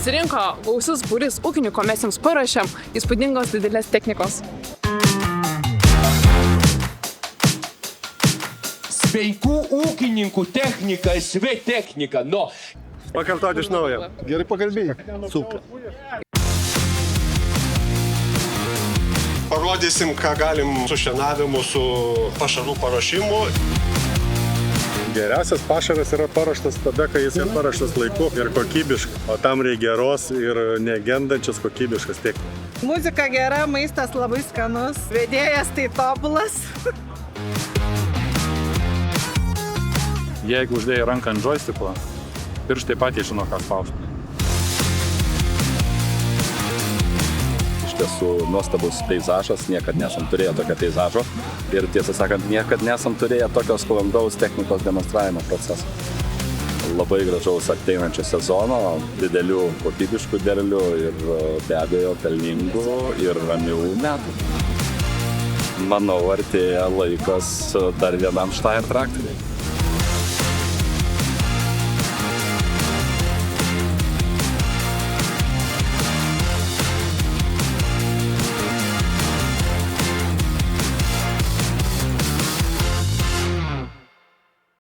Susirinko gausus būris ūkininkų, mes jums paruošėm įspūdingos didelės technikos. Sveikų ūkininkų technika, SV technika, no. Pakartoti iš naujo. Gerai pakalbėjai. Super. Parodysim, ką galim su šienavimu, su pašarų paruošimu. Geriausias pašaras yra paruoštas tada, kai jis yra paruoštas laiku ir kokybiškai. O tam reikia geros ir negendančios kokybiškas technikos. Muzika gera, maistas labai skanus, vedėjas tai tobulas. Jeigu uždėjai ranką ant joysticko, pirštai patys žino, ką spausti. Iš tiesų nuostabus peizažas, niekad nesam turėję tokio peizažo ir tiesą sakant, niekad nesam turėję tokios sklandaus technikos demonstravimo proceso. Labai gražaus ateinančio sezono, didelių kokybiškų derlių ir be abejo pelningų ir ramių metų. Manau, artėja laikas dar vienam Steyr traktoriui.